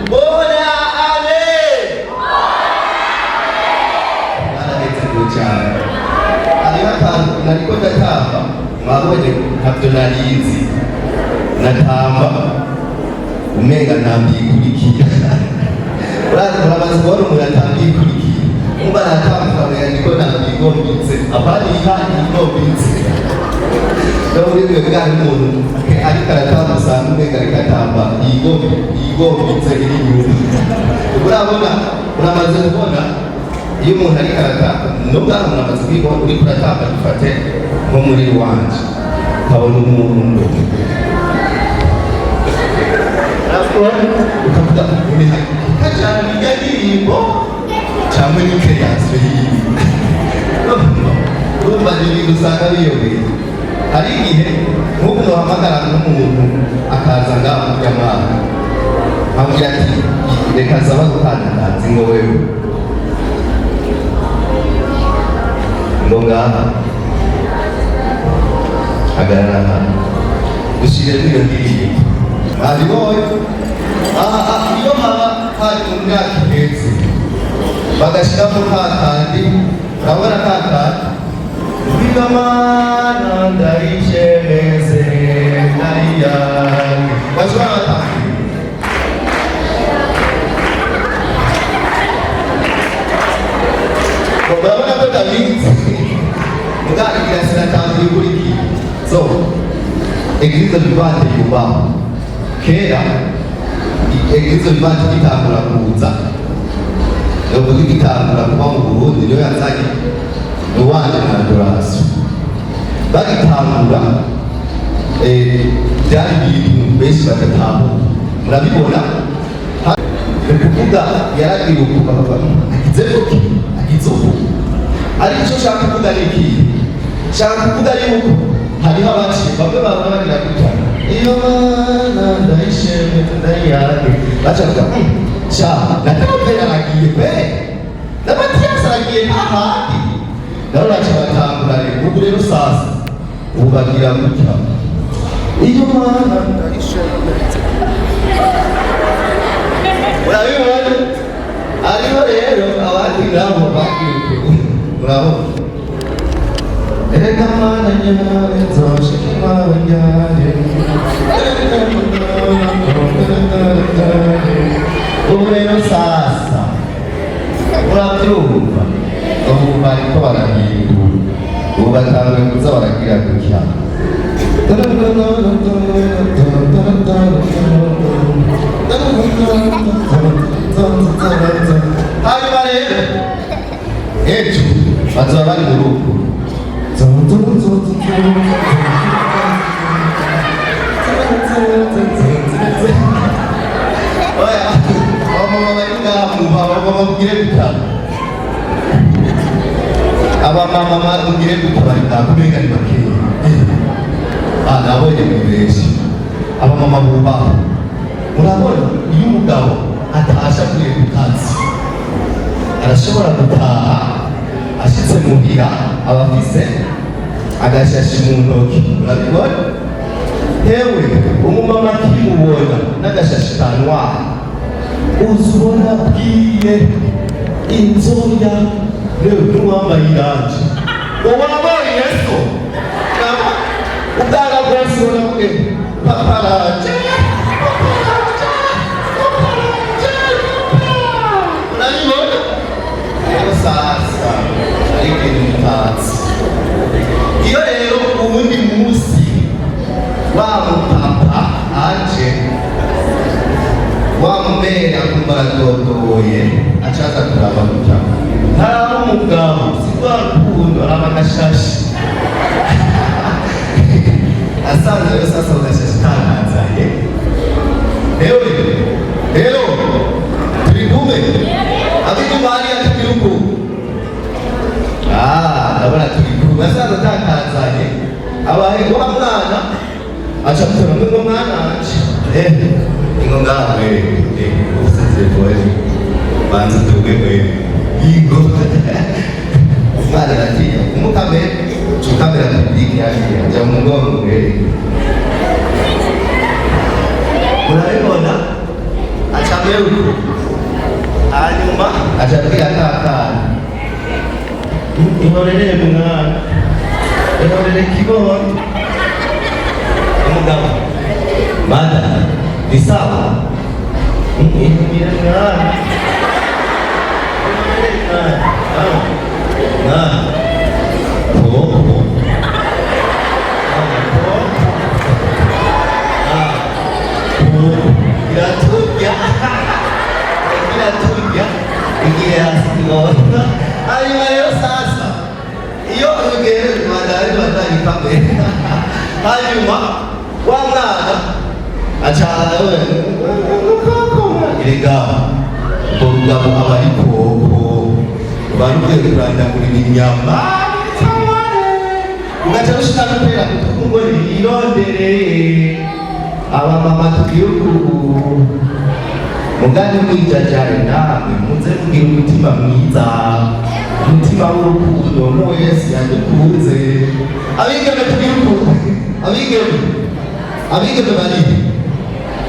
Bona ale. Narageze cyane. Ariko nariko ndatamba mwabonye ntabyo narizi. Natamba umenga ntambyikurikiye. Urabaza kubona umuntu atambikurikiye. Umva natamba niko ntabyigombitse. Abandi kandi yigombitse. Muri bwe bwari umuntu ariko aratamba usanga umenga ariko atamba yigombitse iri inyuma. Uramaze kubona iyo umuntu ariko aratamba n'ubwaho uramaze kubibona uriko uratamba dufate nko muri wanje ukabona umuntu ukavuga kajyana ijya ndirimbo cyangwa n'ikeyasi urumva ni ibintu usanga biyobeye. Hari igihe nk'uko uhamagara n'umuntu akaza ngaho kujya mwana ambwira ati reka zaba gutangaza ngo wewe ngo ngaha hagarara hano ushyire n'iyo ndirimbo abibonye iyo haba hari mu myaka ihetse bagashyiramo kakandi urabona kakandi Vigamana ndaishemeze ndayani washwata Mbona pata minzi Mugari kila sina tangu yukuliki So Eglizo vivante yubaho Kera Eglizo vivante kitangura kuza Nubwo kitangura kuba mu Burundi niyo yazanye Nuwanje na Dorasi bagitangura byari ibintu benshi bagatahura murabibona kuvuga yaragiye kuvuga agize uki agizovu ariko icyo ushaka kuvuga ni iki shaka kuvuga yuko hariho abaciye bamwe baba bagira gutya iyo mana ndayishimye ndayane bacavuga sha nataka yaragiye pe n'abatiyasa aragiye ahandi nabo baca batangura rero ubu rero sasa ubu bagira gutya iyo mana urabibona ariho rero abandi nabo bagiye urabona erega mana nyane nzoshika iwawe njyane ubu rero sasa urabyumva ubu bariko barahindura ubu batanguye kuza baragira gutya hanyuma rero ejo bazoba bari mu rugo oya abamama bari ngaho abamama mugire gutya abamama mugire gutya bari ngaho kumenga ni bakeya nabonye muri benshi abamama bubaho murabona iyo umugabo atasha avuye ku kazi arashobora gutaha ashitse muhira aba afise agashashi mu ntoki urabibona hewe umumama akimubona n'agashashi kanwaha uzubona bwiye inzoya rero n'uwambaye iranje wambaye so ubwanga bwose ubona bwe paparaje urabibona rero sasa ariko imutatsi iyo rero ubundi munsi wa mupapa aje wa mumere akumva aradodoye acaza kuraba gutya ntaraba umugabo si rwa rukundo araba agashashi asanzwe rero sasa ugashashi kanazanye rero turi kumwe ab'inyuma hariya turi uku ndabona turi kumwe asanzwe atakazanye abaye wa mwana aca kutora ngo mwana anje ingo ngawe usize boye banze tuge wewe ingo umwana aratinya umukame tukamera public yake aja mungongo wewe urabibona acha yewe hanyuma aca abwira kakana ihorere mwana ihorere kibondo umugabo mada ni sawa ihorere mwana Iratuja ingia sikiona ayo sasa iyo ugere madari kambe hanyuma wamwana acana we irega ubugabo abari koko baruye kuranda kuri inyama ugaca ushaka kwera ngo irondere abamama tugihugu mugani mwijajare namwe muze kugira umutima mwiza umutima w'urukundo n'uwo Yesu yadukunze abigeme tugihugu abigeme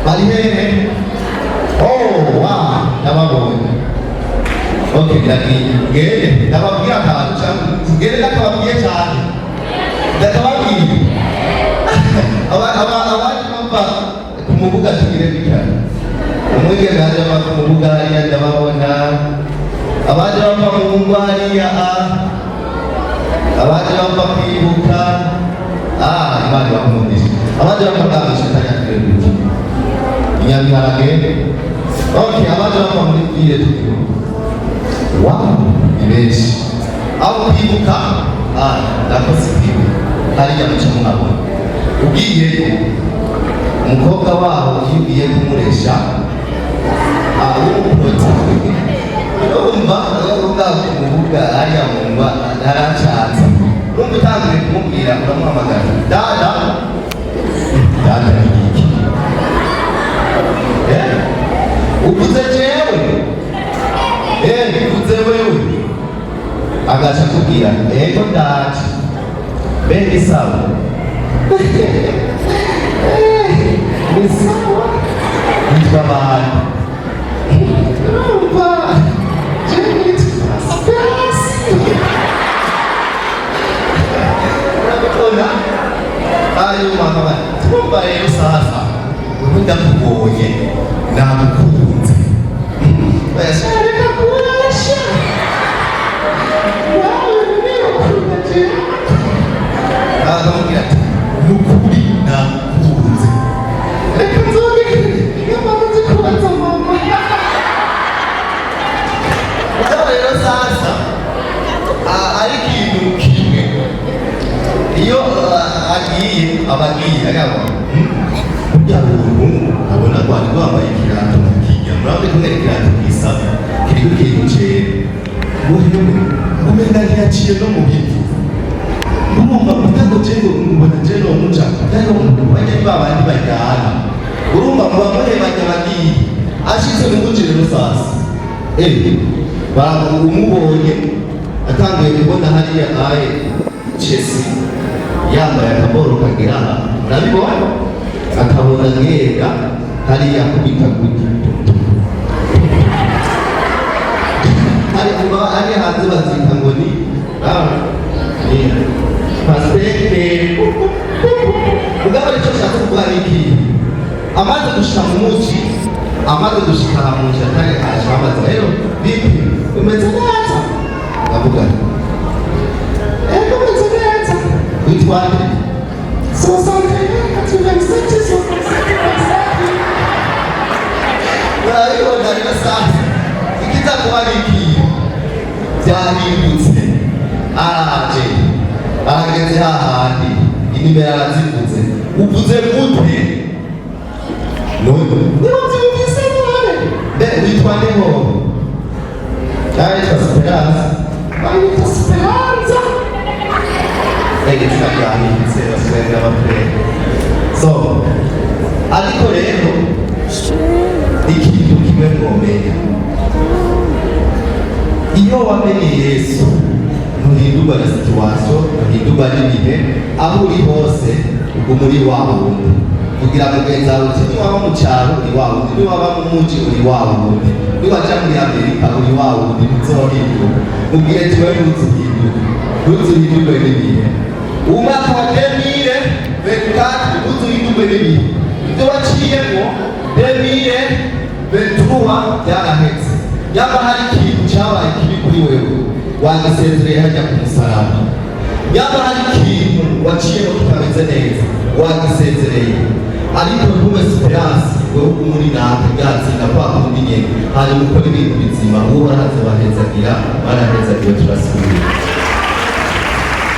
bari hehe wow ndababonye okay ngende ndababwira akantu cyangwa ngende ndakababwiye cyane ndakababwira abandi bava ku mubuga tugire bikana umwigeme aje ava ku mubuga hariya ndababona abaje bava mu ngo hariya abaje bava kwibuka imana bakundisha abaje bava bwamisha kanyakire buki inyabiharage okay abaje bava muri fire tugiye wow ni benshi aho kwibuka ndakoze kwibuka hariya muca mwabona ugiyeyo umukobwa waho ugiye kumuresha w'umuproti urumva kumubuga hariya mungwa ntaracatse urumva utanguye kumubwira uramuhamagara dada ni iki uvuze jewe uvuze wewe agaca kubwira ego ndaje bene sawa nitwa bani urumva urabibona ayo mama twumva rero sasa ubu ndakubonye nagukunze reka kurasha wawe nirukunze akamubwira ati nukuri nagukunze reka nzobike nyamara nzi kubanza mama rero sasa ari ikintu kimwe iyo agiye abagiye agabo burya umuntu abona ko ari kwambaye ikirato ntakijya murabe kumwe ikirato gisa kiriko ikintu cera wewe umenga ntiyaciye no mu bivu urumva mutago jego mbona jeno muca kandi umuntu bajya babandi bajyana urumva mubamuhe bajya bagiye ashitse mu bujiro sasa umubonye atangiye kubona hariya aye Chelsea yambaye akaboro kagera urabibona akabona ngenda hariya kubita hari hanze bazita ngo ni pasiteke mugabo icyo nshaka kuvuga ni iki amaze gushika mu munsi amaze gushika mu nzu atari aje amaze rero bipi umeze neza ndavuga umeze neza witwande sosante atuvenseje urabibona rero sasa ikiza kuba ni iki byahindutse araje arageze hahandi inimero arazivuze uvuze gute none nibabyumvise none witwa ndeho yitwa Speranza bayita Speranza izina ryahindutse basigaye bapre so ariko rero ikintu kimwe mwomenya iyo wamenye Yesu ntuhindurwa na situwasiyo ntuhindurwa n'ibihe aho uri hose ubwo muri wa wundi kugira mugenzi wawe uti niwaba mu cyaro uri wa wundi, niwaba mu muji uri wa wundi, niwaja muri Amerika uri wa wundi, ntuzohinduka. Mubwire tiwe ntuzuhindurwe n'ibihe. Umwaka wa 2024 ntuzuhindurwe n'ibihe. Ibyo waciyemo 2023 byarahetse. Yaba hari ikintu cyabaye kibi kuri wewe, wagisezereye hajya ku musaraba. Yaba hari ikintu waciyemo kitameze neza, wagisezereye. Ariko ntuwe esperance wowe muri natwe byatsinda kwa kundi nyene, hanyuma ukora ibintu bizima, uwo baraza bahezagira, barahezagira turasubira.